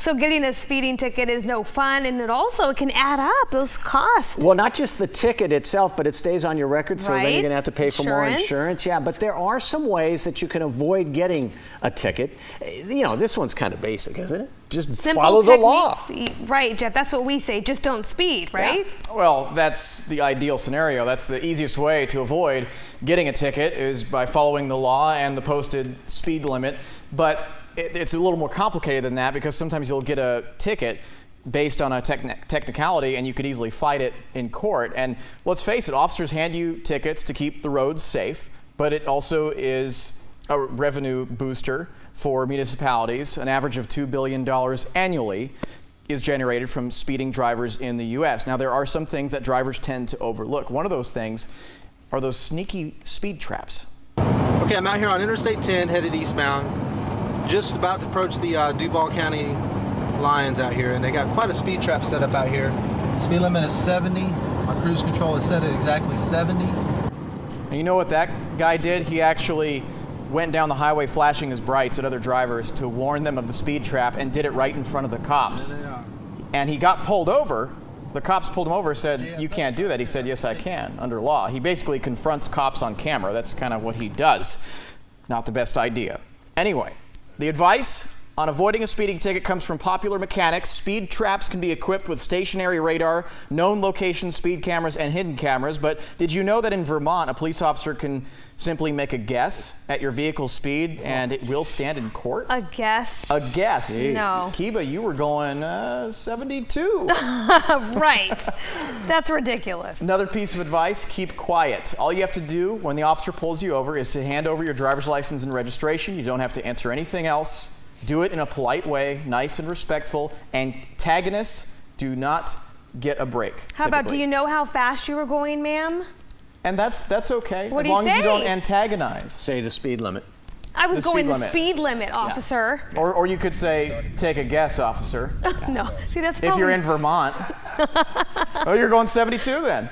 So getting a speeding ticket is no fun, and it can add up, those costs. Well, not just the ticket itself, but it stays on your record, so then you're going to have to pay for more insurance. Yeah, but there are some ways that you can avoid getting a ticket. You know, this one's kind of basic, isn't it? Just Simple follow the law. Right, Jeff, that's what we say. Just don't speed, right? Yeah. Well, that's the ideal scenario. That's the easiest way to avoid getting a ticket is by following the law and the posted speed limit. But it's a little more complicated than that because sometimes you'll get a ticket based on a technicality and you could easily fight it in court. And let's face it, officers hand you tickets to keep the roads safe, but it also is a revenue booster for municipalities. An average of $2 billion annually is generated from speeding drivers in the U.S. Now, there are some things that drivers tend to overlook. One of those things are those sneaky speed traps. Okay, I'm out here on Interstate 10 headed eastbound. Just about to approach the Duval County lines out here, and they got quite a speed trap set up out here. Speed limit is 70. My cruise control is set at exactly 70. And you know what that guy did? He actually went down the highway flashing his brights at other drivers to warn them of the speed trap and did it right in front of the cops. And he got pulled over. The cops pulled him over and said, "You can't do that." He said, "Yes, I can, under law." He basically confronts cops on camera. That's kind of what he does. Not the best idea. Anyway, the advice on avoiding a speeding ticket comes from Popular Mechanics. Speed traps can be equipped with stationary radar, known location speed cameras, and hidden cameras. But did you know that in Vermont, a police officer can simply make a guess at your vehicle's speed and it will stand in court? A guess? A guess. Jeez. No. Kiba, you were going 72. Right. That's ridiculous. Another piece of advice, keep quiet. All you have to do when the officer pulls you over is to hand over your driver's license and registration. You don't have to answer anything else. Do it in a polite way, nice and respectful. Antagonists do not get a break. How about, do you know how fast you were going, ma'am? And that's okay, as long as you don't antagonize. Say the speed limit. I was going the speed limit, officer. Yeah. Or you could say, take a guess, officer. No, see, that's probably... If you're in Vermont. Oh, you're going 72 then.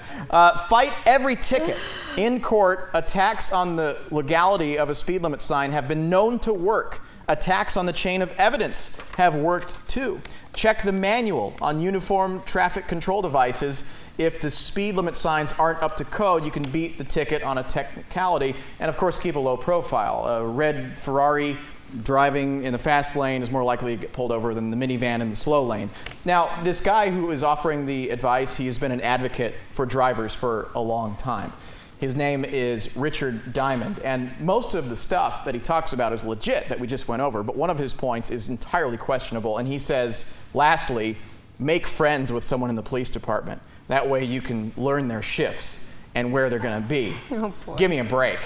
Fight every ticket. In court, attacks on the legality of a speed limit sign have been known to work. Attacks on the chain of evidence have worked too. Check the manual on uniform traffic control devices. If the speed limit signs aren't up to code, you can beat the ticket on a technicality. And of course, keep a low profile. A red Ferrari driving in the fast lane is more likely to get pulled over than the minivan in the slow lane. Now, this guy who is offering the advice, he has been an advocate for drivers for a long time. His name is Richard Diamond, and most of the stuff that he talks about is legit that we just went over, but one of his points is entirely questionable, and he says, lastly, make friends with someone in the police department. That way you can learn their shifts and where they're going to be. Oh, boy. Give me a break.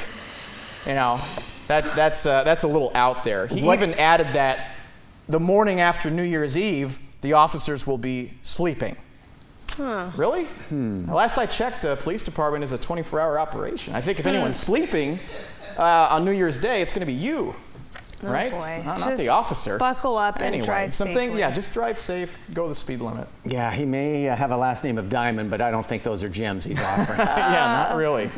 You know, that's a little out there. He even added that the morning after New Year's Eve, the officers will be sleeping. Huh. Really? Last I checked, the police department is a 24-hour operation. I think if anyone's sleeping on New Year's Day, it's going to be you, right? Boy. Not the officer. Buckle up and drive safely. Yeah, just drive safe, go the speed limit. Yeah, he may have a last name of Diamond, but I don't think those are gems he's offering. Yeah, not really.